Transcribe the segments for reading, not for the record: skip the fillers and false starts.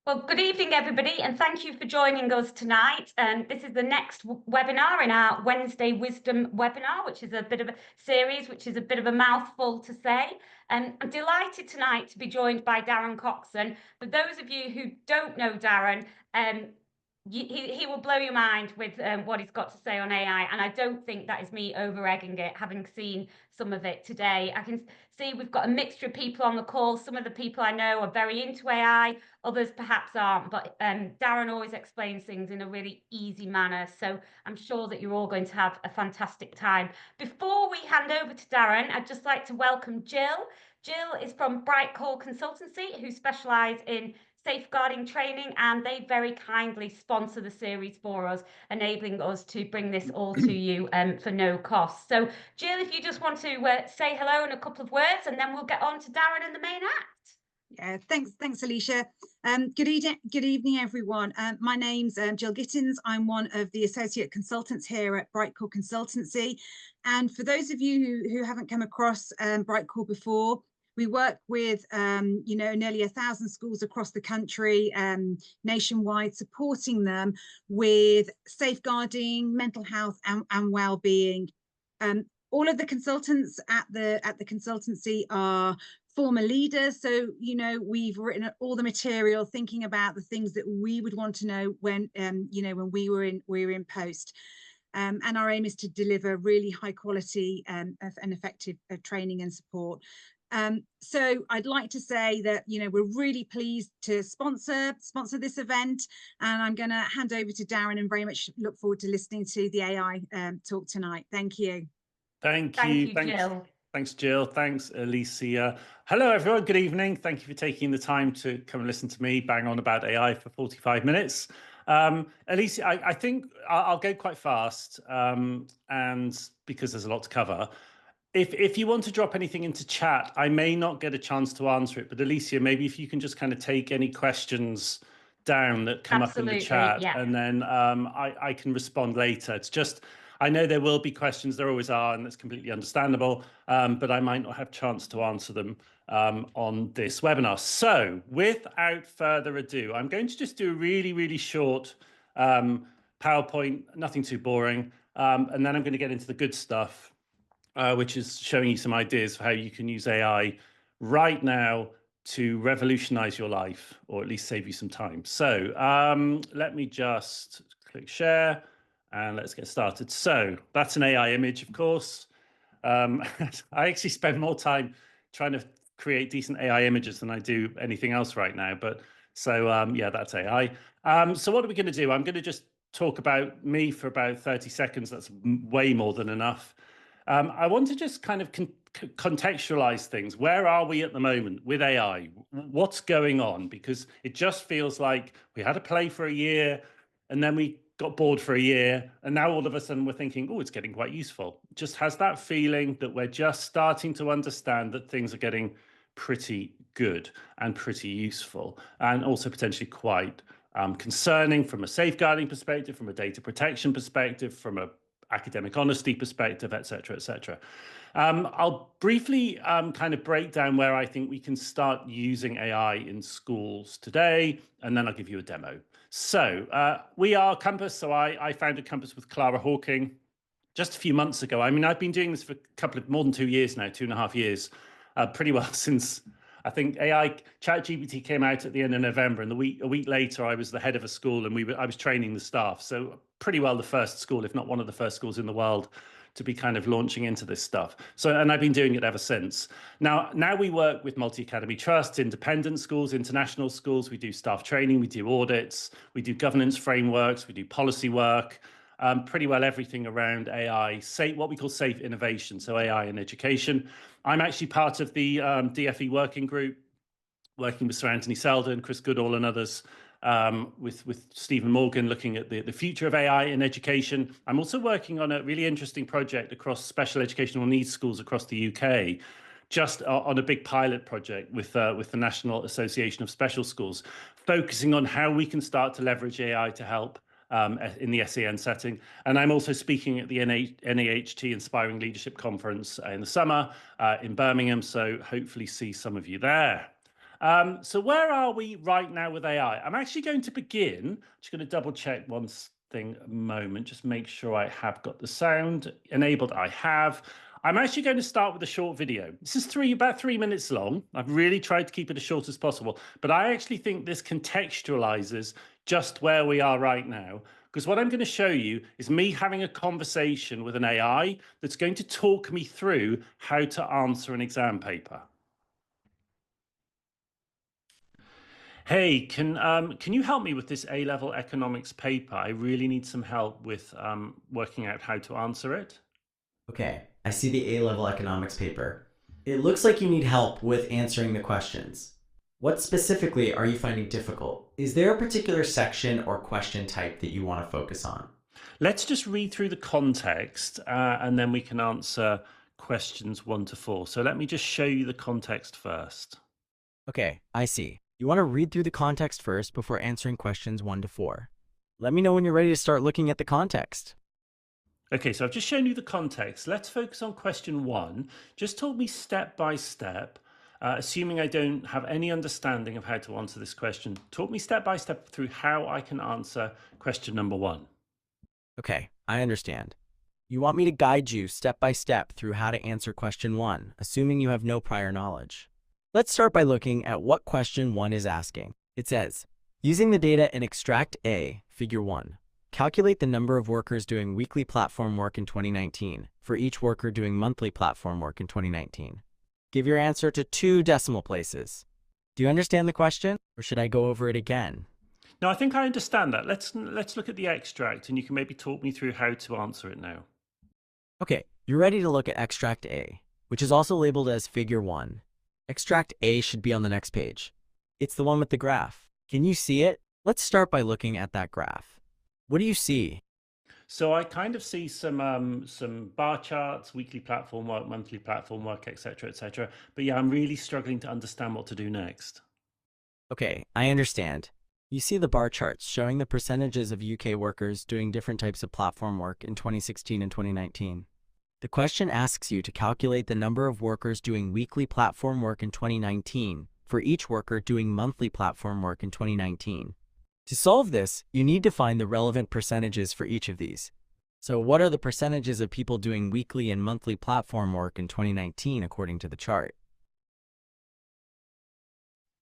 Well, good evening, everybody, and thank you for joining us tonight. This is the next webinar in our Wednesday Wisdom webinar, which is a bit of a series, which is a bit of a mouthful to say. I'm delighted tonight to be joined by Darren Coxon. For those of you who don't know Darren, he will blow your mind with what he's got to say on AI, and I don't think that is me over-egging it, having seen some of it today. I can see we've got a mixture of people on the call. Some of the people I know are very into AI, others perhaps aren't, but Darren always explains things in a really easy manner, so I'm sure that you're all going to have a fantastic time. Before we hand over to Darren, I'd just like to welcome Jill. Jill is from Brightcore Consultancy, who specialise in safeguarding training, and they very kindly sponsor the series for us, enabling us to bring this all to you for no cost. So Jill, if you just want to say hello in a couple of words, and then we'll get on to Darren and the main act. Yeah, thanks, Alicia. Good evening, everyone. My name's Jill Gittins. I'm one of the associate consultants here at Brightcore Consultancy. And for those of you who haven't come across Brightcore before, we work with nearly 1,000 schools across the country, nationwide, supporting them with safeguarding, mental health, and well-being. All of the consultants at the consultancy are former leaders, so we've written all the material thinking about the things that we would want to know when when we were in post. And our aim is to deliver really high quality and effective training and support. So I'd like to say that we're really pleased to sponsor this event, and I'm going to hand over to Darren and very much look forward to listening to the AI talk tonight. Thank you. Thank you, Jill. Thanks, Jill. Thanks, Alicia. Hello, everyone. Good evening. Thank you for taking the time to come and listen to me bang on about AI for 45 minutes. Alicia, I think I'll go quite fast, and because there's a lot to cover. If you want to drop anything into chat, I may not get a chance to answer it, but Alicia, maybe if you can just kind of take any questions down that come up in the chat, yeah. And then I can respond later. It's just, I know there will be questions, there always are, and that's completely understandable, but I might not have a chance to answer them on this webinar. So without further ado, I'm going to just do a really, really short PowerPoint, nothing too boring, and then I'm going to get into the good stuff, which is showing you some ideas for how you can use AI right now to revolutionize your life, or at least save you some time. So let me just click share. And let's get started. So that's an AI image, of course. I actually spend more time trying to create decent AI images than I do anything else right now. But so, yeah, that's AI. So what are we going to do? I'm going to just talk about me for about 30 seconds. That's way more than enough. I want to just kind of contextualize things. Where are we at the moment with AI? What's going on? Because it just feels like we had a play for a year and then we got bored for a year, and now all of a sudden we're thinking, oh, it's getting quite useful. Just has that feeling that we're just starting to understand that things are getting pretty good and pretty useful, and also potentially quite concerning from a safeguarding perspective, from a data protection perspective, from a academic honesty perspective, et cetera, et cetera. I'll briefly kind of break down where I think we can start using AI in schools today, and then I'll give you a demo. So we are Compass. So I founded Compass with Clara Hawking just a few months ago. I mean, I've been doing this for more than 2 years now, 2.5 years, pretty well since I think ChatGPT came out at the end of November, and a week later, I was the head of a school, and I was training the staff. So pretty well the first school, if not one of the first schools in the world, to be kind of launching into this stuff. So, and I've been doing it ever since. Now we work with multi-academy trusts, independent schools, international schools. We do staff training, we do audits, we do governance frameworks, we do policy work, pretty well everything around AI, what we call safe innovation, so AI in education. I'm actually part of the DFE working group, working with Sir Anthony Selden, Chris Goodall and others, with Stephen Morgan, looking at the future of AI in education. I'm also working on a really interesting project across special educational needs schools across the UK, just on a big pilot project with the National Association of Special Schools, focusing on how we can start to leverage AI to help in the SEN setting. And I'm also speaking at the NAHT Inspiring Leadership Conference in the summer in Birmingham, so hopefully see some of you there. So where are we right now with AI? I'm actually going to begin, just going to double check one thing a moment, just make sure I have got the sound enabled. I have. I'm actually going to start with a short video. This is about 3 minutes long. I've really tried to keep it as short as possible, but I actually think this contextualizes just where we are right now. Because what I'm going to show you is me having a conversation with an AI that's going to talk me through how to answer an exam paper. Hey, can you help me with this A-level economics paper? I really need some help with working out how to answer it. Okay, I see the A-level economics paper. It looks like you need help with answering the questions. What specifically are you finding difficult? Is there a particular section or question type that you want to focus on? Let's just read through the context and then we can answer questions 1 to 4. So let me just show you the context first. Okay, I see. You want to read through the context first before answering questions 1 to 4. Let me know when you're ready to start looking at the context. Okay, so I've just shown you the context. Let's focus on question 1. Just talk me step by step, assuming I don't have any understanding of how to answer this question. Talk me step by step through how I can answer question number 1. Okay, I understand. You want me to guide you step by step through how to answer question 1, assuming you have no prior knowledge. Let's start by looking at what question 1 is asking. It says, using the data in Extract A, Figure 1, calculate the number of workers doing weekly platform work in 2019 for each worker doing monthly platform work in 2019. Give your answer to 2 decimal places. Do you understand the question, or should I go over it again? No, I think I understand that. Let's look at the extract and you can maybe talk me through how to answer it now. Okay, you're ready to look at Extract A, which is also labeled as Figure 1. Extract A should be on the next page. It's the one with the graph. Can you see it? Let's start by looking at that graph. What do you see? So I kind of see some bar charts, weekly platform work, monthly platform work, etc., etc. But yeah, I'm really struggling to understand what to do next. Okay, I understand. You see the bar charts showing the percentages of UK workers doing different types of platform work in 2016 and 2019. The question asks you to calculate the number of workers doing weekly platform work in 2019 for each worker doing monthly platform work in 2019. To solve this, you need to find the relevant percentages for each of these. So what are the percentages of people doing weekly and monthly platform work in 2019 according to the chart?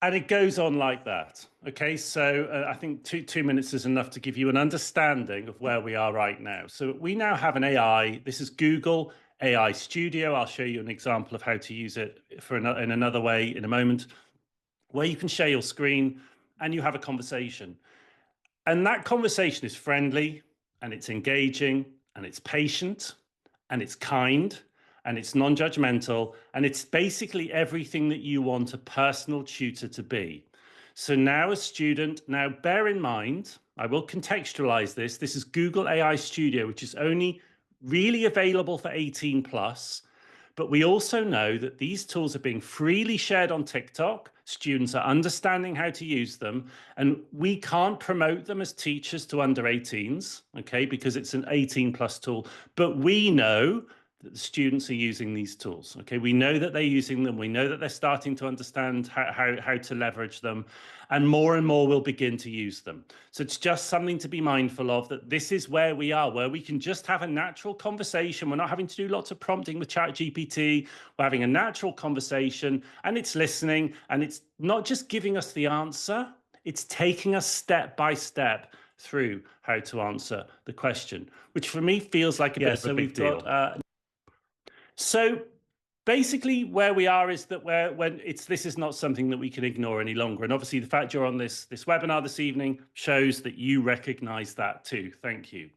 And it goes on like that. Okay, so I think two minutes is enough to give you an understanding of where we are right now. So we now have an AI. This is Google AI Studio. I'll show you an example of how to use it in another way in a moment, where you can share your screen and you have a conversation. And that conversation is friendly and it's engaging and it's patient and it's kind and it's non-judgmental, and it's basically everything that you want a personal tutor to be. So now a student, now bear in mind, I will contextualize this. This is Google AI Studio, which is only really available for 18 plus. But we also know that these tools are being freely shared on TikTok. Students are understanding how to use them, and we can't promote them as teachers to under 18s, okay, because it's an 18 plus tool. But we know that the students are using these tools. Okay, we know that they're using them. We know that they're starting to understand how to leverage them, and more will begin to use them. So it's just something to be mindful of, that this is where we are, where we can just have a natural conversation. We're not having to do lots of prompting with ChatGPT. We're having a natural conversation, and it's listening, and it's not just giving us the answer, it's taking us step by step through how to answer the question, which for me feels like a bit of a big deal. So basically where we are is that this is not something that we can ignore any longer. And obviously the fact you're on this webinar this evening shows that you recognize that too. Thank you.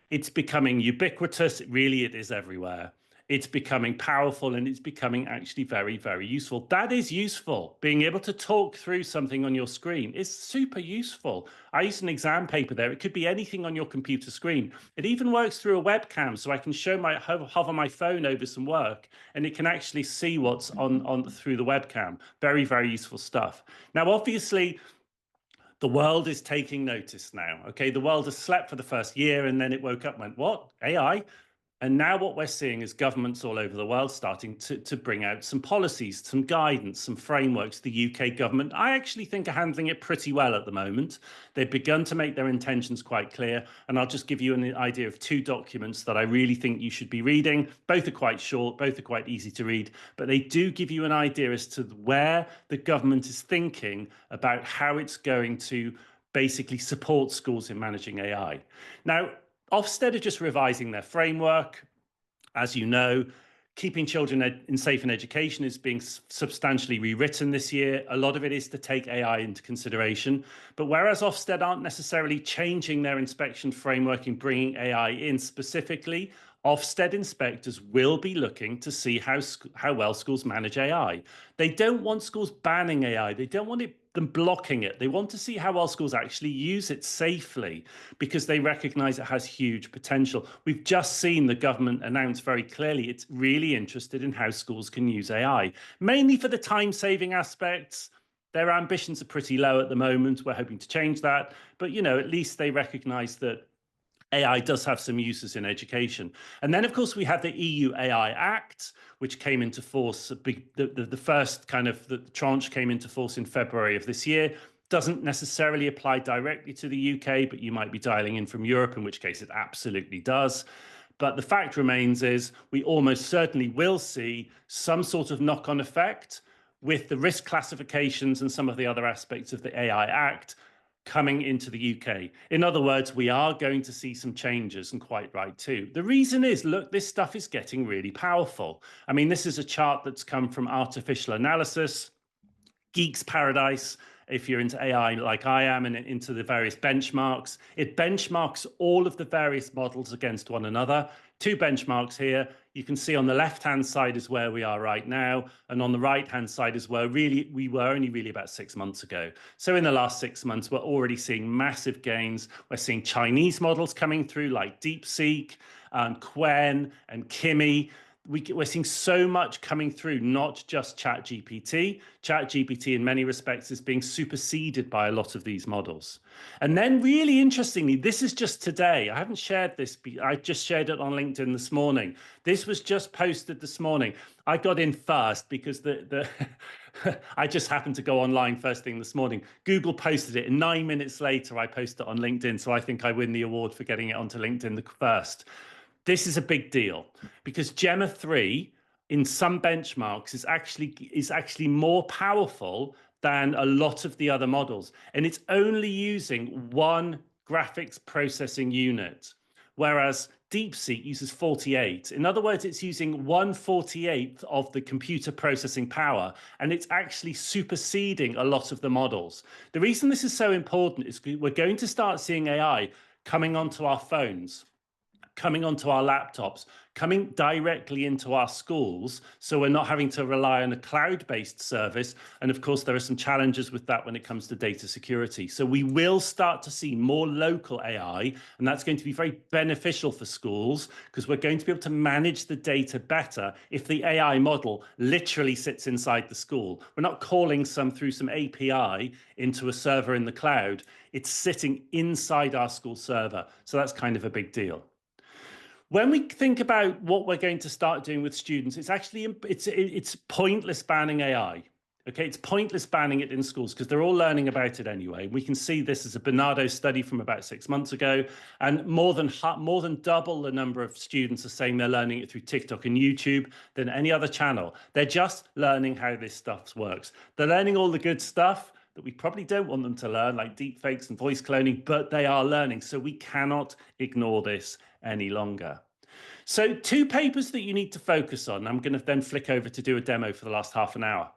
It's becoming ubiquitous. Really, it is everywhere. It's becoming powerful, and it's becoming actually very, very useful. That is useful. Being able to talk through something on your screen is super useful. I used an exam paper there. It could be anything on your computer screen. It even works through a webcam, so I can show hover my phone over some work, and it can actually see what's on through the webcam. Very, very useful stuff. Now, obviously, the world is taking notice now. Okay, the world has slept for the first year, and then it woke up and went, what? AI? And now what we're seeing is governments all over the world starting to bring out some policies, some guidance, some frameworks. The UK government, I actually think, are handling it pretty well at the moment. They've begun to make their intentions quite clear. And I'll just give you an idea of 2 documents that I really think you should be reading. Both are quite short, both are quite easy to read, but they do give you an idea as to where the government is thinking about how it's going to basically support schools in managing AI. Now, Ofsted are just revising their framework. As you know, keeping children safe in education is being substantially rewritten this year. A lot of it is to take AI into consideration. But whereas Ofsted aren't necessarily changing their inspection framework and bringing AI in specifically, Ofsted inspectors will be looking to see how well schools manage AI. They don't want schools banning AI. They don't want them blocking it. They want to see how well schools actually use it safely, because they recognize it has huge potential. We've just seen the government announce very clearly it's really interested in how schools can use AI, mainly for the time-saving aspects. Their ambitions are pretty low at the moment. We're hoping to change that. But, you know, at least they recognize that AI does have some uses in education. And then, of course, we have the EU AI Act, which came into force. The first kind of the tranche came into force in February of this year. Doesn't necessarily apply directly to the UK, but you might be dialing in from Europe, in which case it absolutely does. But the fact remains is we almost certainly will see some sort of knock-on effect with the risk classifications and some of the other aspects of the AI Act coming into the UK. In other words, we are going to see some changes, and quite right too. The reason is, look, this stuff is getting really powerful. I mean, this is a chart that's come from Artificial Analysis, Geek's Paradise, if you're into AI like I am, and into the various benchmarks. It benchmarks all of the various models against one another. 2 benchmarks here. You can see on the left-hand side is where we are right now, and on the right-hand side is where we were only really about 6 months ago. So in the last 6 months, we're already seeing massive gains. We're seeing Chinese models coming through like DeepSeek, Qwen, and Kimi. We're seeing so much coming through, not just ChatGPT. ChatGPT, in many respects, is being superseded by a lot of these models. And then, really interestingly, this is just today. I haven't shared this. I just shared it on LinkedIn this morning. This was just posted this morning. I got in first because I just happened to go online first thing this morning. Google posted it, and 9 minutes later, I posted it on LinkedIn. So I think I win the award for getting it onto LinkedIn the first. This is a big deal because Gemma 3 in some benchmarks is actually more powerful than a lot of the other models. And it's only using 1 graphics processing unit, whereas DeepSeek uses 48. In other words, it's using 1/48 of the computer processing power, and it's actually superseding a lot of the models. The reason this is so important is we're going to start seeing AI coming onto our phones, coming onto our laptops, coming directly into our schools, so we're not having to rely on a cloud-based service. And of course, there are some challenges with that when it comes to data security. So we will start to see more local AI, and that's going to be very beneficial for schools because we're going to be able to manage the data better if the AI model literally sits inside the school. We're not calling through some API into a server in the cloud. It's sitting inside our school server. So that's kind of a big deal. When we think about what we're going to start doing with students, it's pointless banning AI. Okay, it's pointless banning it in schools because they're all learning about it anyway. We can see this as a Bernardo study from about 6 months ago, and more than double the number of students are saying they're learning it through TikTok and YouTube than any other channel. They're just learning how this stuff works. They're learning all the good stuff that we probably don't want them to learn, like deepfakes and voice cloning, but they are learning. So we cannot ignore this any longer. So 2 papers that you need to focus on. I'm going to then flick over to do a demo for the last half an hour.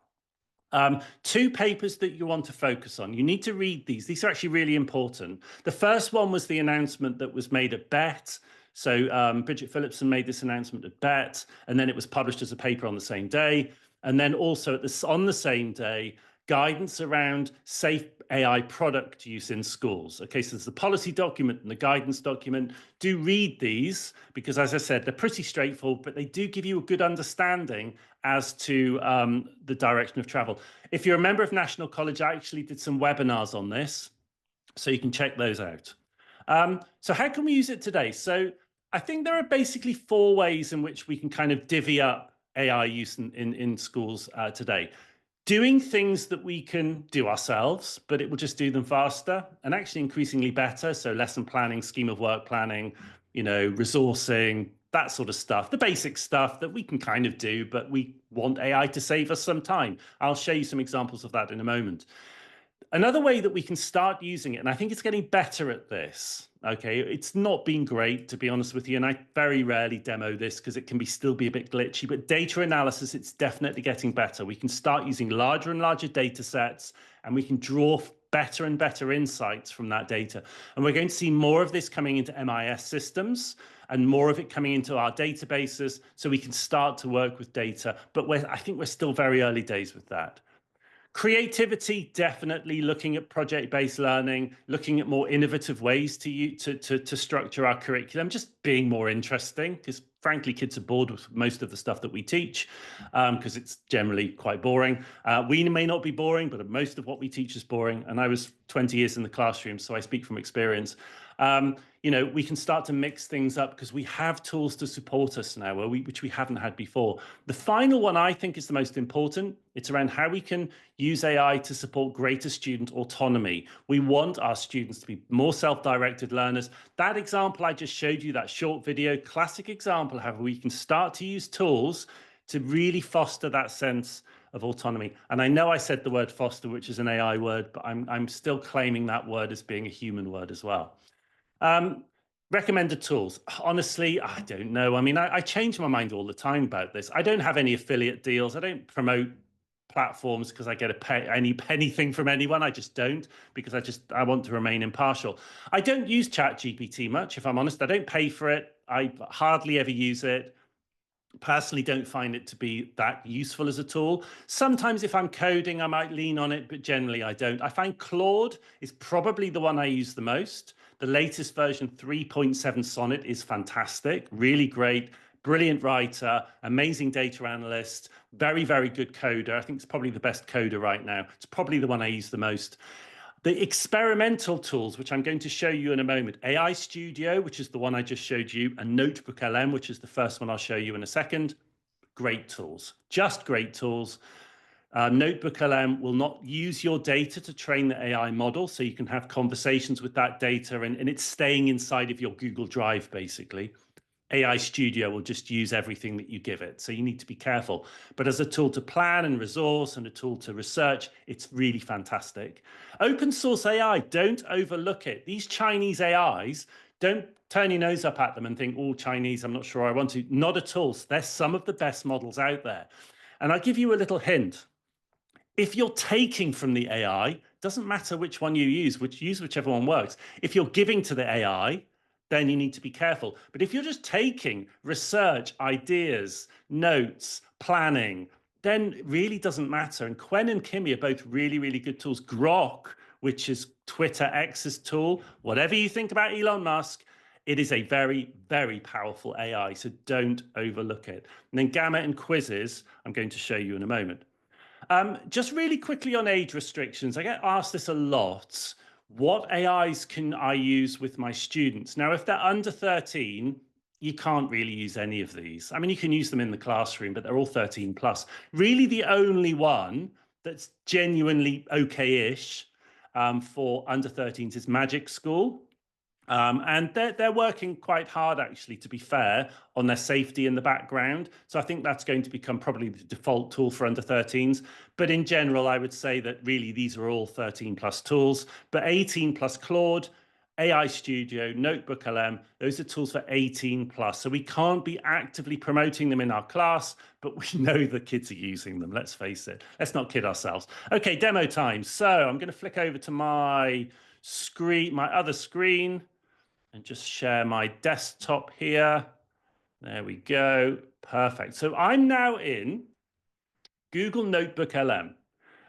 2 papers that you want to focus on. You need to read these. These are actually really important. The first one was the announcement that was made at BET. So Bridget Phillipson made this announcement at BET, and then it was published as a paper on the same day. And then also on the same day, guidance around safe AI product use in schools. Okay, so there's the policy document and the guidance document. Do read these because, as I said, they're pretty straightforward, but they do give you a good understanding as to the direction of travel. If you're a member of National College, I actually did some webinars on this, so you can check those out. So how can we use it today? So I think there are basically 4 ways in which we can kind of divvy up AI use in schools today. Doing things that we can do ourselves, but it will just do them faster and actually increasingly better. So lesson planning, scheme of work planning, resourcing, that sort of stuff, the basic stuff that we can kind of do, but we want AI to save us some time. I'll show you some examples of that in a moment. Another way that we can start using it, and I think it's getting better at this, okay, it's not been great, to be honest with you, and I very rarely demo this because it can still be a bit glitchy, but data analysis, it's definitely getting better. We can start using larger and larger data sets, and we can draw better and better insights from that data. And we're going to see more of this coming into MIS systems and more of it coming into our databases so we can start to work with data, but I think we're still very early days with that. Creativity, definitely looking at project-based learning, looking at more innovative ways to structure our curriculum, just being more interesting, because frankly, kids are bored with most of the stuff that we teach because it's generally quite boring. We may not be boring, but most of what we teach is boring. And I was 20 years in the classroom, so I speak from experience. We can start to mix things up because we have tools to support us now, which we haven't had before. The final one I think is the most important. It's around how we can use AI to support greater student autonomy. We want our students to be more self-directed learners. That example I just showed you, that short video, classic example of how we can start to use tools to really foster that sense of autonomy. And I know I said the word foster, which is an AI word, but I'm still claiming that word as being a human word as well. Recommended tools. Honestly, I don't know. I mean, I change my mind all the time about this. I don't have any affiliate deals. I don't promote platforms because I get anything from anyone. I just don't, because I want to remain impartial. I don't use ChatGPT much, if I'm honest. I don't pay for it. I hardly ever use it. Personally, don't find it to be that useful as a tool. Sometimes if I'm coding, I might lean on it, but generally I don't. I find Claude is probably the one I use the most. The latest version 3.7 Sonnet is fantastic, really great, brilliant writer, amazing data analyst, very, very good coder. I think it's probably the best coder right now. It's probably the one I use the most. The experimental tools, which I'm going to show you in a moment, AI Studio, which is the one I just showed you, and Notebook LM, which is the first one I'll show you in a second, great tools, just great tools. Notebook LM will not use your data to train the AI model, so you can have conversations with that data, and it's staying inside of your Google Drive, basically. AI Studio will just use everything that you give it, so you need to be careful. But as a tool to plan and resource and a tool to research, it's really fantastic. Open source AI, don't overlook it. These Chinese AIs, don't turn your nose up at them and think, oh, Chinese, I'm not sure I want to. Not at all. They're some of the best models out there. And I'll give you a little hint. If you're taking from the AI, doesn't matter which one you use, use whichever one works. If you're giving to the AI, then you need to be careful. But if you're just taking research, ideas, notes, planning, then it really doesn't matter. And Quen and Kimi are both really, really good tools. Grok, which is Twitter X's tool, whatever you think about Elon Musk, it is a very, very powerful AI, so don't overlook it. And then Gamma and Quizzes, I'm going to show you in a moment. Just really quickly on age restrictions, I get asked this a lot. What AIs can I use with my students? Now, if they're under 13, you can't really use any of these. I mean, you can use them in the classroom, but they're all 13 plus. Really, the only one that's genuinely okay-ish for under 13s is Magic School. And they're working quite hard, actually, to be fair, on their safety in the background. So I think that's going to become probably the default tool for under 13s. But in general, I would say that really these are all 13 plus tools. But 18 plus Claude, AI Studio, Notebook LM, those are tools for 18 plus. So we can't be actively promoting them in our class, but we know the kids are using them. Let's face it. Let's not kid ourselves. Okay, demo time. So I'm going to flick over to my screen, my other screen, and just share my desktop here. There we go. Perfect. So I'm now in Google Notebook LM.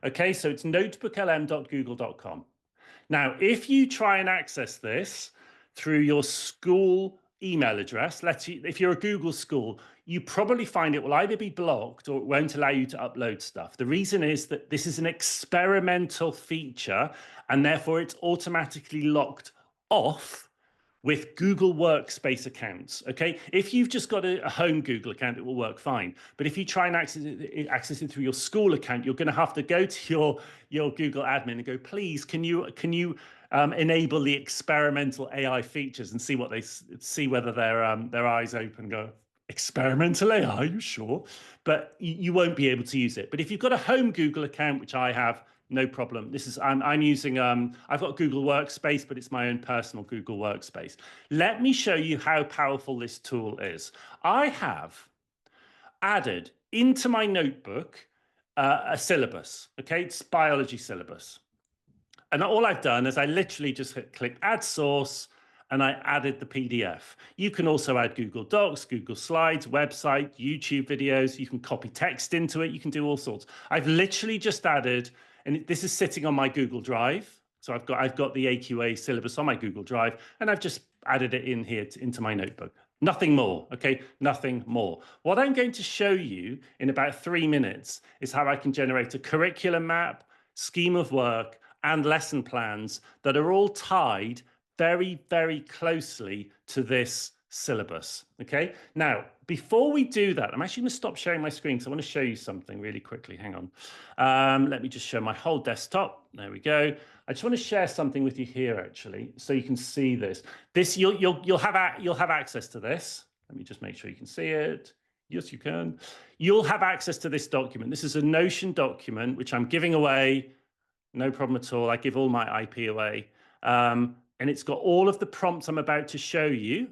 Okay, so it's notebooklm.google.com. Now, if you try and access this through your school email address, if you're a Google school, you probably find it will either be blocked or it won't allow you to upload stuff. The reason is that this is an experimental feature and therefore it's automatically locked off with Google Workspace accounts, okay? If you've just got a home Google account, it will work fine. But if you try and access it through your school account, you're going to have to go to your Google admin and go, please, can you enable the experimental AI features and see what they see, whether their eyes open and go, experimental AI, are you sure? But you won't be able to use it. But if you've got a home Google account, which I have, no problem. This is I'm using I've got Google Workspace, but it's my own personal Google Workspace. Let me show you how powerful this tool is. I have added into my notebook a syllabus. Okay, it's biology syllabus, and all I've done is I literally just clicked add source, and I added the PDF. You can also add Google Docs, Google Slides, website, YouTube videos. You can copy text into it. You can do all sorts. I've literally just added, and this is sitting on my Google Drive. So I've got the AQA syllabus on my Google Drive, and I've just added it in here into my notebook. Nothing more, okay? Nothing more. What I'm going to show you in about 3 minutes is how I can generate a curriculum map, scheme of work, and lesson plans that are all tied very, very closely to this syllabus, okay? Now, before we do that, I'm actually going to stop sharing my screen because I want to show you something really quickly. Hang on. Let me just show my whole desktop. There we go. I just want to share something with you here, actually, so you can see this. You'll have access to this. Let me just make sure you can see it. Yes, you can. You'll have access to this document. This is a Notion document, which I'm giving away. No problem at all. I give all my IP away. And it's got all of the prompts I'm about to show you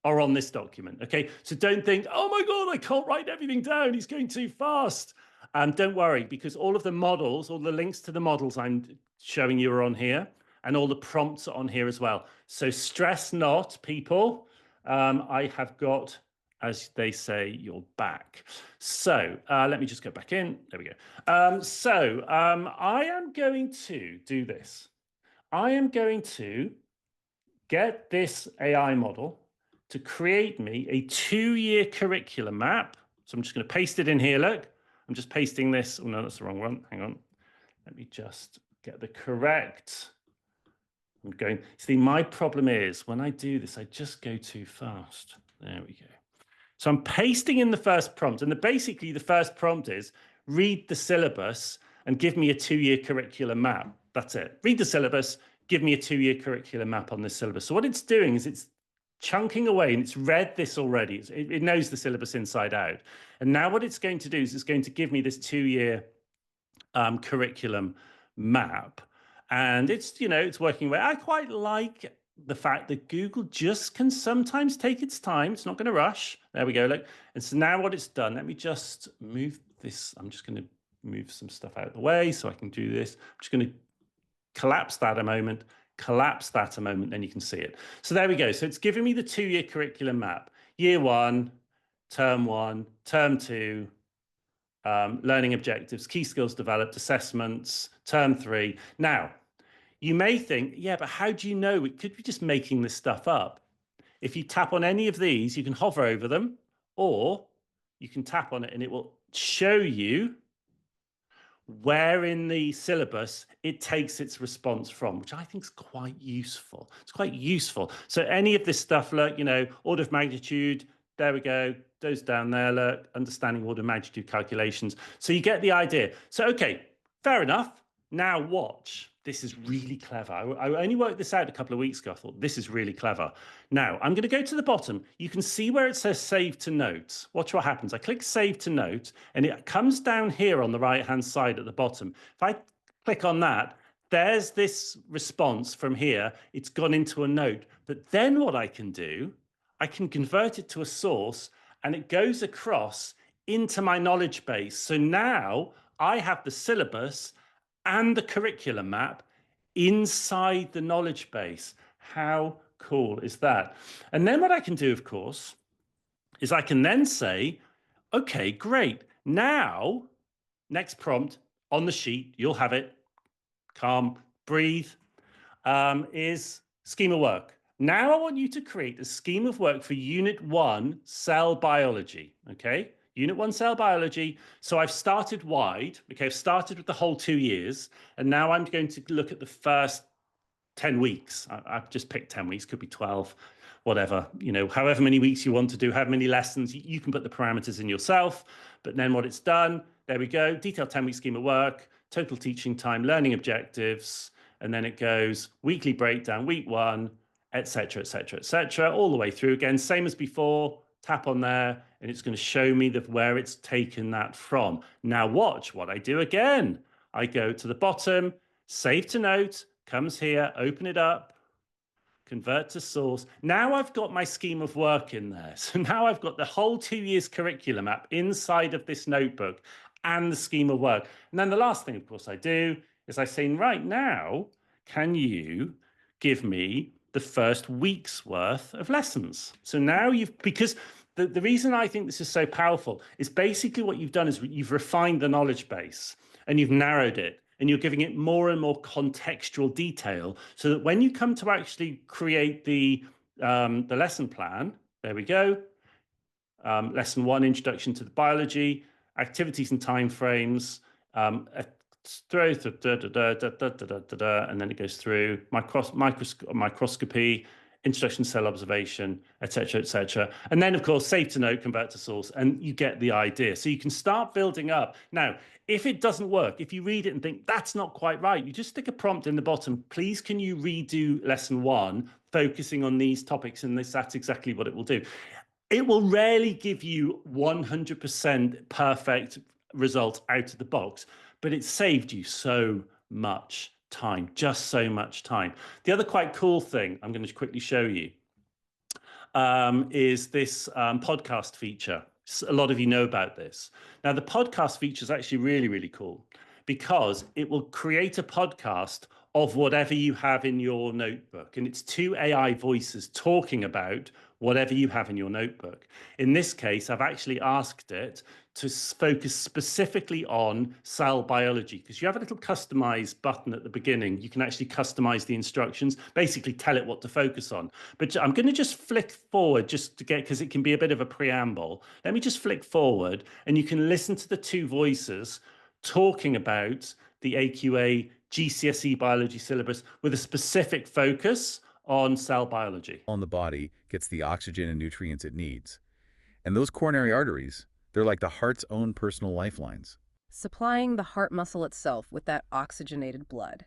are on this document, okay? So don't think, oh my God, I can't write everything down. He's going too fast. Don't worry, because all of the models, all the links to the models I'm showing you are on here, and all the prompts are on here as well. So stress not, people. I have got, as they say, your back. So let me just go back in. There we go. I am going to do this. I am going to get this AI model to create me a 2-year curriculum map. So I'm just going to paste it in here. Look, I'm just pasting this. Oh, no, that's the wrong one. Hang on. Let me just get the correct. I'm going. See, my problem is when I do this, I just go too fast. There we go. So I'm pasting in the first prompt. And basically, the first prompt is read the syllabus and give me a 2-year curriculum map. That's it. Read the syllabus, give me a 2-year curriculum map on this syllabus. So what it's doing is it's chunking away, and it's read this already. It knows the syllabus inside out. And now what it's going to do is it's going to give me this 2-year curriculum map. And it's working away. I quite like the fact that Google just can sometimes take its time. It's not going to rush. There we go. Look. And so now what it's done, let me just move this. I'm just going to move some stuff out of the way so I can do this. I'm just going to collapse that a moment, then you can see it. So there we go. So it's giving me the 2-year curriculum map. Year 1, term 1, term 2, learning objectives, key skills developed, assessments, term 3. Now, you may think, yeah, but how do you know? It could be just making this stuff up. If you tap on any of these, you can hover over them, or you can tap on it and it will show you where in the syllabus it takes its response from, which I think is quite useful. It's quite useful. So any of this stuff, look, order of magnitude, there we go, goes down there, look, understanding order of magnitude calculations. So you get the idea. So, okay, fair enough. Now watch. This is really clever. I only worked this out a couple of weeks ago. I thought, this is really clever. Now, I'm going to go to the bottom. You can see where it says Save to Notes. Watch what happens. I click Save to Note, and it comes down here on the right-hand side at the bottom. If I click on that, there's this response from here. It's gone into a note. But then what I can do, I can convert it to a source, and it goes across into my knowledge base. So now I have the syllabus and the curriculum map inside the knowledge base. How cool is that? And then what I can do, of course, is I can then say, okay, great. Now, next prompt on the sheet, you'll have it, calm, breathe, is scheme of work. Now I want you to create a scheme of work for Unit 1, Cell Biology, okay? Unit 1 Cell Biology. So I've started wide. Okay, I've started with the whole 2 years. And now I'm going to look at the first 10 weeks. I've just picked 10 weeks, could be 12, whatever, however many weeks you want to do, however many lessons, you can put the parameters in yourself. But then what it's done, there we go, detailed 10-week scheme of work, total teaching time, learning objectives, and then it goes weekly breakdown, week 1, etc., etc., etc., all the way through again, same as before. Tap on there, and it's going to show me where it's taken that from. Now watch what I do again. I go to the bottom, save to note, comes here, open it up, convert to source. Now I've got my scheme of work in there. So now I've got the whole 2 years curriculum app inside of this notebook and the scheme of work. And then the last thing, of course, I do is I say, right now, can you give me the first week's worth of lessons? So now because the reason I think this is so powerful is basically what you've done is you've refined the knowledge base and you've narrowed it, and you're giving it more and more contextual detail so that when you come to actually create the lesson plan, there we go. Lesson 1, Introduction to the Biology, activities and timeframes, and then it goes through microscopy, introduction to cell observation, etc., etc. And then, of course, save to note, convert to source, and you get the idea. So you can start building up. Now, if it doesn't work, if you read it and think that's not quite right, you just stick a prompt in the bottom. Please, can you redo lesson 1, focusing on these topics? And that's exactly what it will do. It will rarely give you 100% perfect results out of the box, but it saved you so much time, just so much time. The other quite cool thing I'm going to quickly show you is this podcast feature. A lot of you know about this. Now, the podcast feature is actually really, really cool because it will create a podcast of whatever you have in your notebook. And it's 2 AI voices talking about whatever you have in your notebook. In this case, I've actually asked it to focus specifically on cell biology, because you have a little customize button at the beginning. You can actually customize the instructions, basically tell it what to focus on. But I'm going to just flick forward just to because it can be a bit of a preamble. Let me just flick forward and you can listen to the 2 voices talking about the AQA GCSE biology syllabus with a specific focus on cell biology. On the body gets the oxygen and nutrients it needs. And those coronary arteries, they're like the heart's own personal lifelines, supplying the heart muscle itself with that oxygenated blood.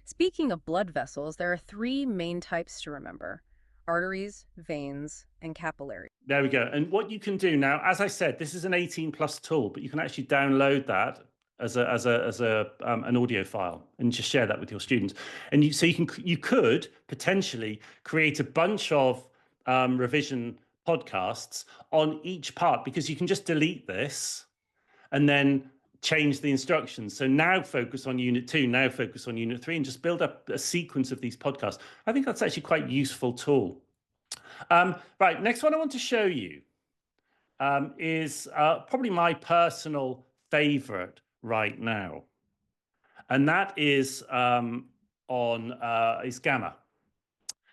Speaking of blood vessels, there are 3 main types to remember: arteries, veins, and capillaries. There we go. And what you can do now, as I said, this is an 18+ tool, but you can actually download that as an audio file and just share that with your students. And you could potentially create a bunch of revision podcasts on each part, because you can just delete this and then change the instructions. So now focus on unit 2, now focus on unit 3, and just build up a sequence of these podcasts. I think that's actually quite a useful tool. Right, next one I want to show you is probably my personal favorite right now. And that is is Gamma.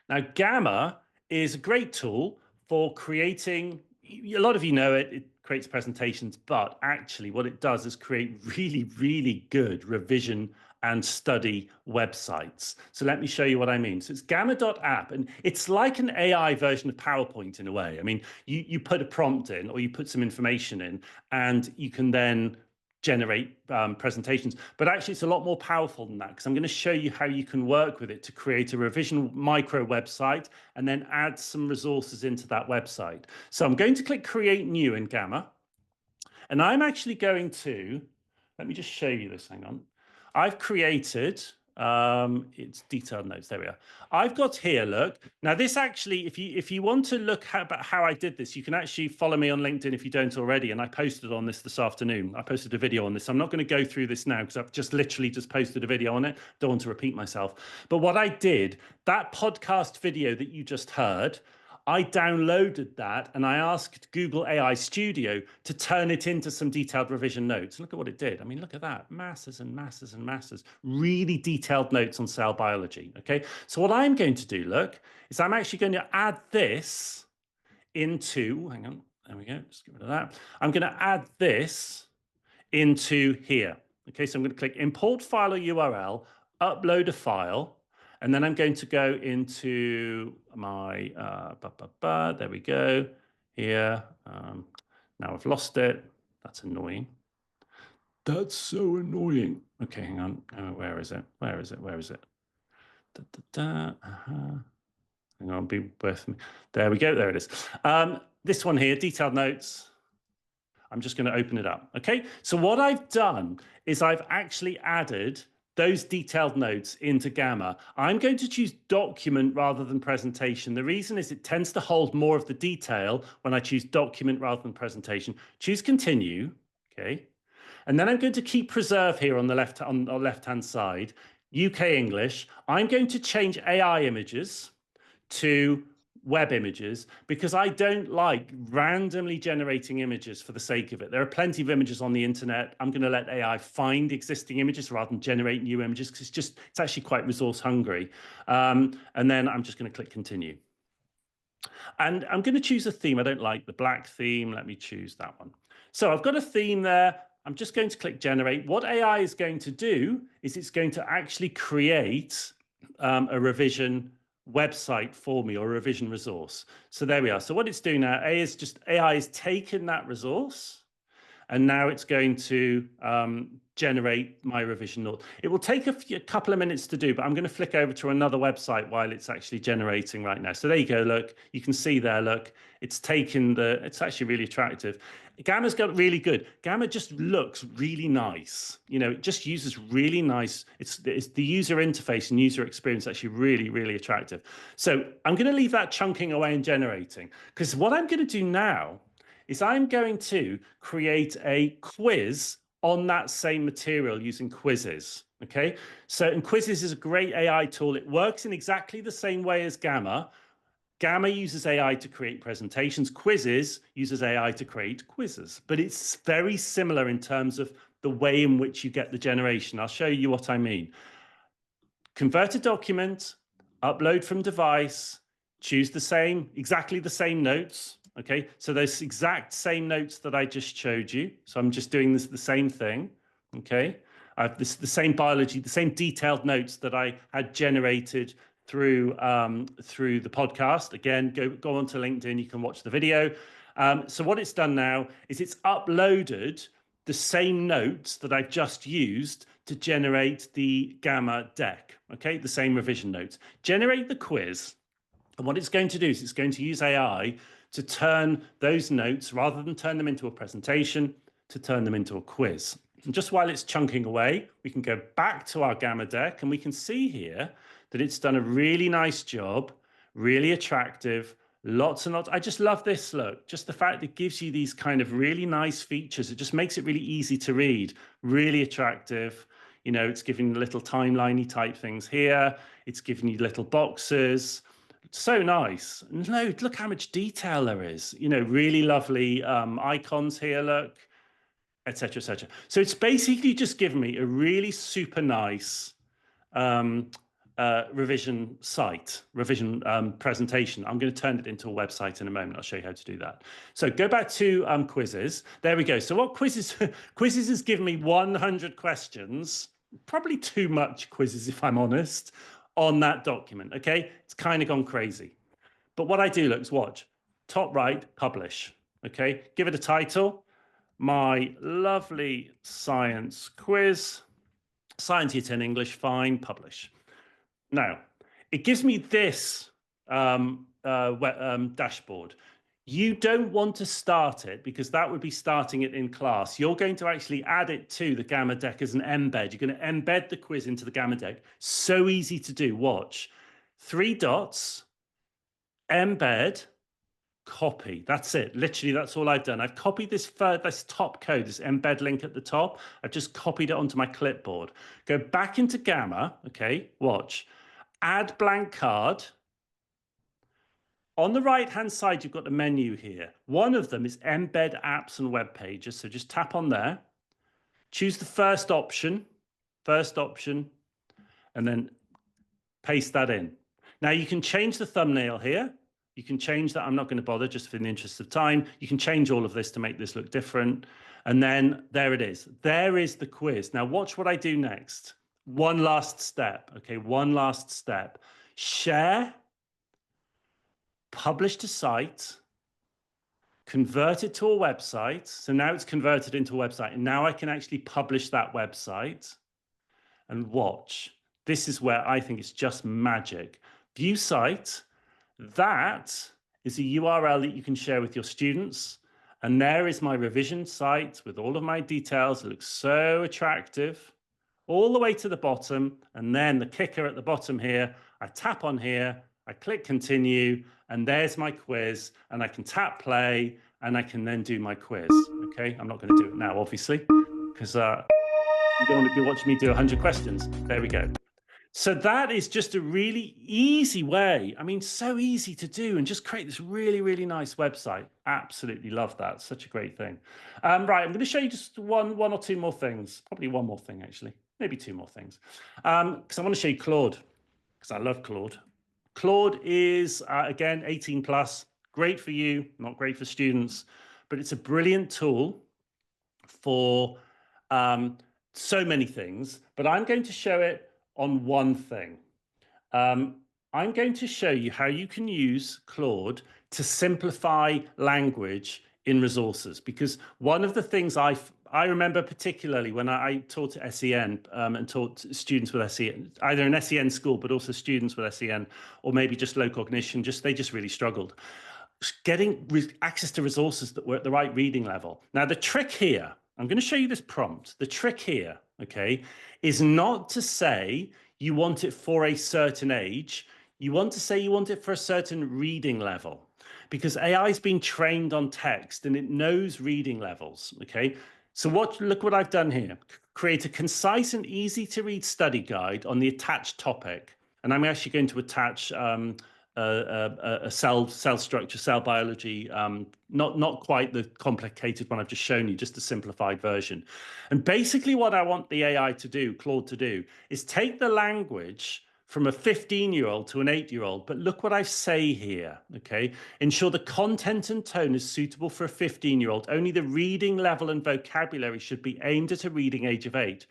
Now, Gamma is a great tool for creating, a lot of you know it, it creates presentations, but actually what it does is create really, really good revision and study websites. So let me show you what I mean. So it's gamma.app, and it's like an AI version of PowerPoint in a way. I mean, you put a prompt in or you put some information in and you can then generate presentations, but actually it's a lot more powerful than that, because I'm going to show you how you can work with it to create a revision micro website and then add some resources into that website. So I'm going to click Create New in Gamma, and I'm actually going to, let me just show you this, hang on. I've created, it's detailed notes, there we are. I've got here, look, now this actually, if you want to look about how I did this, you can actually follow me on LinkedIn if you don't already, and I posted on this afternoon. I posted a video on this. I'm not going to go through this now because I've just literally just posted a video on it. Don't want to repeat myself. But what I did, that podcast video that you just heard, I downloaded that and I asked Google AI Studio to turn it into some detailed revision notes. Look at what it did. I mean, look at that. Masses and masses and masses. Really detailed notes on cell biology. Okay. So what I'm going to do, look, is I'm actually going to add this into, hang on, there we go. Just get rid of that. I'm going to add this into here. Okay. So I'm going to click import file or URL, upload a file. And then I'm going to go into my, there we go, here. Now I've lost it. That's annoying. That's so annoying. Okay, hang on. Where is it? Where is it? Where is it? Hang on, be with me. There we go. There it is. This one here, detailed notes. I'm just going to open it up. Okay, so what I've done is I've actually added those detailed notes into Gamma. I'm going to choose document rather than presentation. The reason is it tends to hold more of the detail when I choose document rather than presentation. Choose continue. Okay. And then I'm going to keep preserve here on the left-hand side, UK English. I'm going to change AI images to web images because I don't like randomly generating images for the sake of it. There are plenty of images on the internet. I'm going to let AI find existing images rather than generate new images because it's actually quite resource hungry. And then I'm just going to click continue. And I'm going to choose a theme. I don't like the black theme. Let me choose that one. So I've got a theme there. I'm just going to click generate. What AI is going to do is it's going to actually create a revision website for me or a revision resource. So there we are. So what it's doing now, AI has taken that resource and now it's going to generate my revision note. It will take a couple of minutes to do, but I'm going to flick over to another website while it's actually generating right now. So there you go. Look, you can see there, look, it's taken it's actually really attractive. Gamma's got really good. Gamma just looks really nice. You know, it just uses really nice. It's the user interface and user experience actually really, really attractive. So I'm going to leave that chunking away and generating because what I'm going to do now is I'm going to create a quiz on that same material using quizzes. Okay, so and quizzes is a great AI tool. It works in exactly the same way as Gamma. Gamma uses AI to create presentations. Quizzes uses AI to create quizzes, but it's very similar in terms of the way in which you get the generation. I'll show you what I mean. Convert a document, upload from device, choose exactly the same notes. Okay, so those exact same notes that I just showed you. So I'm just doing the same thing. Okay, I have the same biology, the same detailed notes that I had generated through the podcast. Again, go onto LinkedIn, you can watch the video. So what it's done now is it's uploaded the same notes that I've just used to generate the Gamma deck, okay, the same revision notes. Generate the quiz, and what it's going to do is it's going to use AI to turn those notes, rather than turn them into a presentation, to turn them into a quiz. And just while it's chunking away, we can go back to our Gamma deck and we can see here that it's done a really nice job, really attractive, lots and lots. I just love this look. Just the fact that it gives you these kind of really nice features. It just makes it really easy to read, really attractive. You know, it's giving little timeliney type things here. It's giving you little boxes. It's so nice. And look how much detail there is. You know, really lovely icons here, look, etc., etc. So it's basically just given me a really super nice revision presentation. I'm going to turn it into a website in a moment. I'll show you how to do that. So go back to quizzes. There we go. So what quizzes has given me 100 questions, probably too much quizzes if I'm honest, on that document. Okay, it's kind of gone crazy. But what I do, look, watch. Top right, publish. Okay, give it a title. My lovely science quiz. Science Year 10 English, fine, publish. Now, it gives me this dashboard. You don't want to start it because that would be starting it in class. You're going to actually add it to the Gamma deck as an embed. You're going to embed the quiz into the Gamma deck. So easy to do. Watch. 3 dots, embed, copy. That's it. Literally, that's all I've done. I've copied this top code, this embed link at the top. I've just copied it onto my clipboard. Go back into Gamma. Okay, watch. Add blank card. On the right-hand side, you've got the menu here. One of them is embed apps and web pages. So just tap on there. Choose the first option, and then paste that in. Now you can change the thumbnail here. You can change that. I'm not going to bother just for the interest of time. You can change all of this to make this look different. And then there it is. There is the quiz. Now watch what I do next. one last step, okay? One last step. Share, publish to site, convert it to a website. So now it's converted into a website, and now I can actually publish that website and watch. This is where I think it's just magic. View site, that is a URL that you can share with your students. And there is my revision site with all of my details. It looks so attractive all the way to the bottom. And then the kicker at the bottom here, I tap on here, I click continue, and there's my quiz, and I can tap play, and I can then do my quiz. Okay, I'm not going to do it now, obviously, because you don't want to be watching me do 100 questions. There we go. So that is just a really easy way. I mean, so easy to do, and just create this really, really nice website. Absolutely love that. Such a great thing. Right, I'm going to show you just one or two more things. Probably one more thing, actually. Maybe two more things. Because I want to show you Claude, because I love Claude. Claude is, again, 18 plus. Great for you, not great for students. But it's a brilliant tool for so many things. But I'm going to show it on one thing. I'm going to show you how you can use Claude to simplify language in resources, because one of the things I remember particularly when I taught at SEN and taught students with SEN, either in SEN school, but also students with SEN, or maybe just low cognition, they just really struggled getting access to resources that were at the right reading level. Now, the trick here, I'm going to show you this prompt. The trick here, okay, is not to say you want it for a certain age. You want to say you want it for a certain reading level, because AI is being trained on text and it knows reading levels, okay? So look what I've done here. Create a concise and easy to read study guide on the attached topic. And I'm actually going to attach a cell structure, cell biology, not quite the complicated one I've just shown you, just a simplified version. And basically what I want the AI to do, Claude to do, is take the language from a 15-year-old to an 8-year-old, but look what I say here, okay? Ensure the content and tone is suitable for a 15-year-old. Only the reading level and vocabulary should be aimed at a reading age of 8.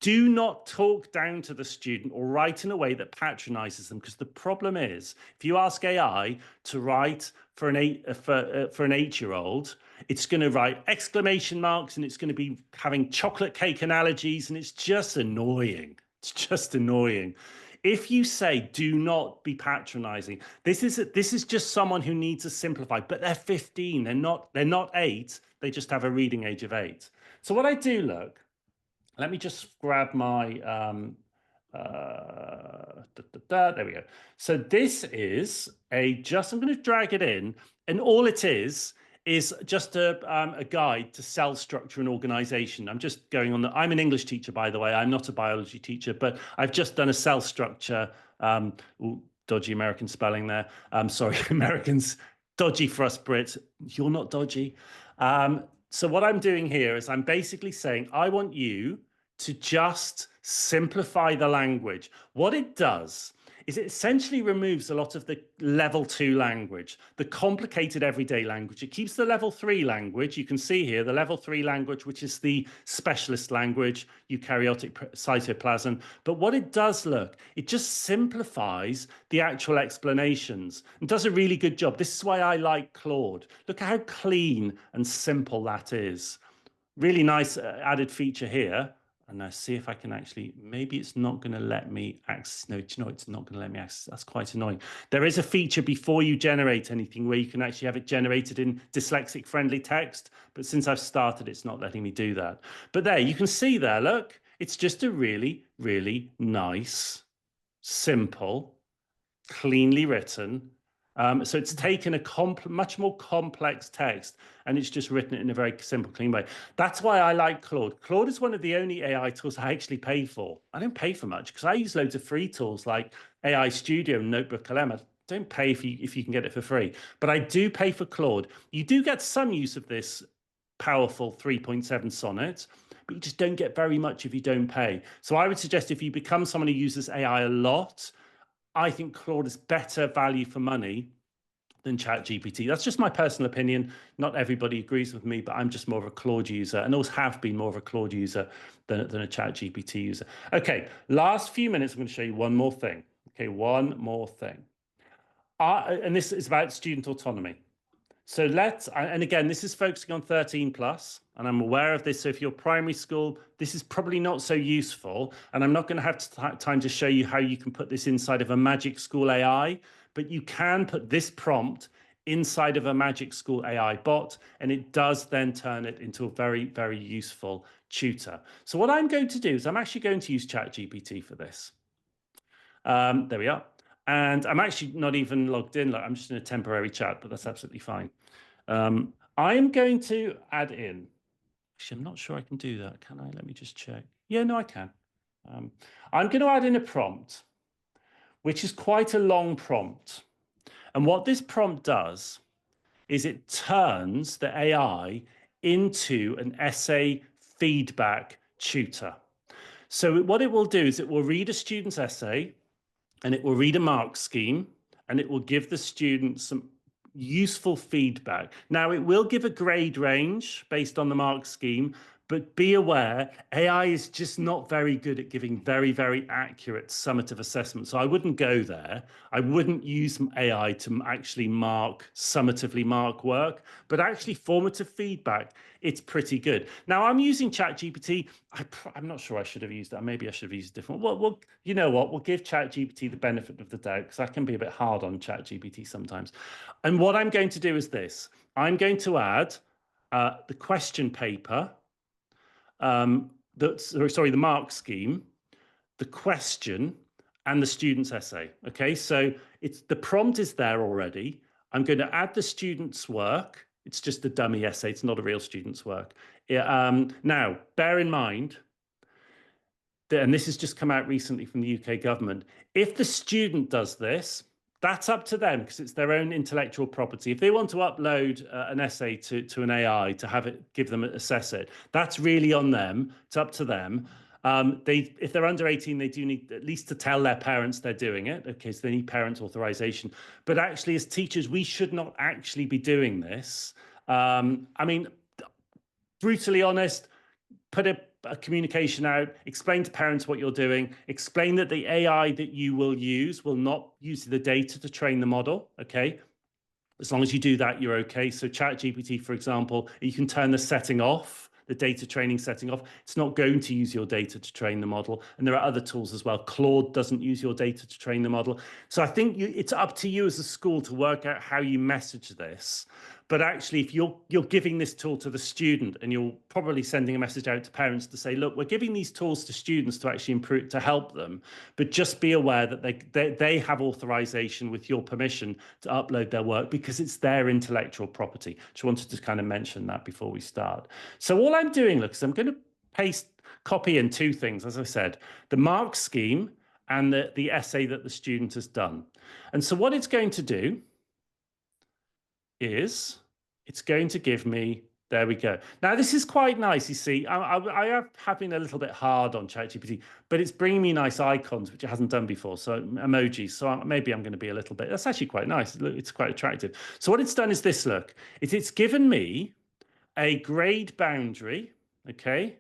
Do not talk down to the student or write in a way that patronizes them, because the problem is, if you ask AI to write for an 8-year-old, it's going to write exclamation marks and it's going to be having chocolate cake analogies, and it's just annoying. It's just annoying. If you say do not be patronizing, this is just someone who needs to simplify, but they're 15, they're not 8, they just have a reading age of 8. So what I do, look, let me just grab my, there we go. So this is I'm going to drag it in, and all it is just a guide to cell structure and organization. I'm just going on I'm an English teacher, by the way. I'm not a biology teacher, but I've just done a cell structure, dodgy American spelling there. Sorry, Americans, dodgy for us Brits. You're not dodgy. So what I'm doing here is I'm basically saying, I want you to just simplify the language. What it does is it essentially removes a lot of the level 2 language, the complicated everyday language. It keeps the level 3 language. You can see here the level 3 language, which is the specialist language, eukaryotic cytoplasm. But what it does, look, it just simplifies the actual explanations and does a really good job. This is why I like Claude. Look at how clean and simple that is. Really nice added feature here. And I see if I can actually, maybe it's not going to let me access. No, it's not going to let me access. That's quite annoying. There is a feature before you generate anything where you can actually have it generated in dyslexic friendly text. But since I've started, it's not letting me do that. But there, you can see there, look, it's just a really, really nice, simple, cleanly written. So it's taken a much more complex text and it's just written it in a very simple, clean way. That's why I like Claude. Claude is one of the only AI tools I actually pay for. I don't pay for much because I use loads of free tools like AI Studio and Notebook LM. I don't pay if you can get it for free, but I do pay for Claude. You do get some use of this powerful 3.7 sonnet, but you just don't get very much if you don't pay. So I would suggest if you become someone who uses AI a lot, I think Claude is better value for money than ChatGPT. That's just my personal opinion. Not everybody agrees with me, but I'm just more of a Claude user, and always have been more of a Claude user than a ChatGPT user. Okay, last few minutes, I'm going to show you one more thing. Okay, one more thing. And this is about student autonomy. So and again, this is focusing on 13 plus, and I'm aware of this. So if you're primary school, this is probably not so useful. And I'm not going to have time to show you how you can put this inside of a Magic School AI, but you can put this prompt inside of a Magic School AI bot, and it does then turn it into a very, very useful tutor. So what I'm going to do is I'm actually going to use ChatGPT for this. There we are. And I'm actually not even logged in. Like, I'm just in a temporary chat, but that's absolutely fine. I'm going to add in. Actually, I'm not sure I can do that. Can I? Let me just check. Yeah, no, I can. I'm going to add in a prompt, which is quite a long prompt. And what this prompt does is it turns the AI into an essay feedback tutor. So what it will do is it will read a student's essay, and it will read a mark scheme, and it will give the student some useful feedback. Now, it will give a grade range based on the mark scheme, but be aware, AI is just not very good at giving very, very accurate summative assessments. So I wouldn't go there. I wouldn't use AI to actually summatively mark work, but actually formative feedback, it's pretty good. Now, I'm using ChatGPT. I'm not sure I should have used that. Maybe I should have used a different. Well, you know what? We'll give ChatGPT the benefit of the doubt, because I can be a bit hard on ChatGPT sometimes. And what I'm going to do is this. I'm going to add the question paper, the mark scheme, the question, and the student's essay. Okay, so the prompt is there already. I'm going to add the student's work. It's just a dummy essay. It's not a real student's work. Now, bear in mind, and this has just come out recently from the UK government, if the student does this, that's up to them, because it's their own intellectual property. If they want to upload an essay to an AI to give them assess it, that's really on them. It's up to them. If they're under 18, they do need at least to tell their parents they're doing it. Okay, so they need parent authorization. But actually, as teachers, we should not actually be doing this. I mean, brutally honest, put a communication out, explain to parents what you're doing, explain that the AI that you will use will not use the data to train the model, okay? As long as you do that, you're okay. So ChatGPT, for example, you can turn the setting off, the data training setting off. It's not going to use your data to train the model. And there are other tools as well. Claude doesn't use your data to train the model. So I think it's up to you as a school to work out how you message this. But actually, if you're giving this tool to the student, and you're probably sending a message out to parents to say, look, we're giving these tools to students to actually improve, to help them, but just be aware that they have authorization with your permission to upload their work, because it's their intellectual property. Just wanted to kind of mention that before we start. So all I'm doing, look, is I'm going to copy in two things, as I said, the mark scheme and the essay that the student has done. And so what it's going to do is it's going to give me, there we go. Now, this is quite nice. You see, I have been a little bit hard on ChatGPT, but it's bringing me nice icons, which it hasn't done before. So emojis. So maybe I'm going to be a little bit, that's actually quite nice. It's quite attractive. So what it's done is this, look, it's given me a grade boundary. Okay.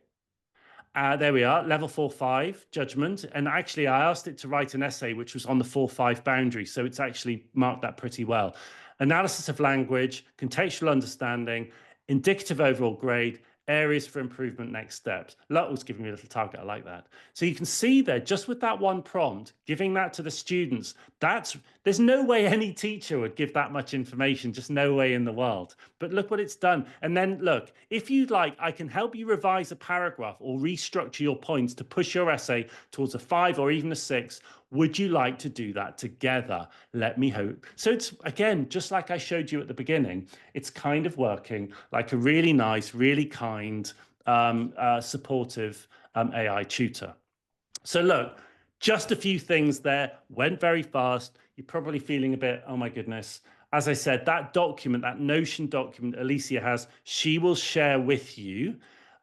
There we are, level 4-5 judgment. And actually, I asked it to write an essay which was on the 4-5 boundary. So it's actually marked that pretty well. Analysis of language, contextual understanding, indicative overall grade, areas for improvement, next steps. Lutwell's giving me a little target. I like that. So you can see there, just with that one prompt, giving that to the students, there's no way any teacher would give that much information, just no way in the world. But look what it's done. And then look, if you'd like, I can help you revise a paragraph or restructure your points to push your essay towards a 5 or even a 6. Would you like to do that together? Let me hope. So it's, again, just like I showed you at the beginning, it's kind of working like a really nice, really kind, supportive AI tutor. So look, just a few things there, went very fast. You're probably feeling a bit, oh my goodness. As I said, that document, that Notion document Alicia has, she will share with you.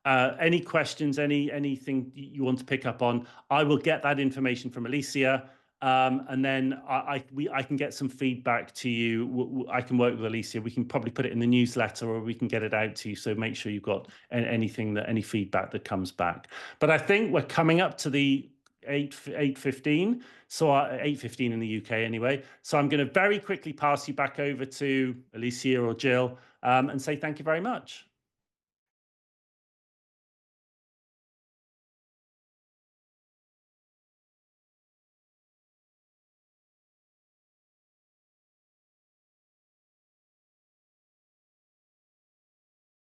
Any questions, anything you want to pick up on, I will get that information from Alicia. And then I can get some feedback to you. I can work with Alicia. We can probably put it in the newsletter, or we can get it out to you. So make sure you've got any feedback that comes back. But I think we're coming up to the 8:15, so 8:15 in the UK anyway. So I'm going to very quickly pass you back over to Alicia or Jill and say thank you very much.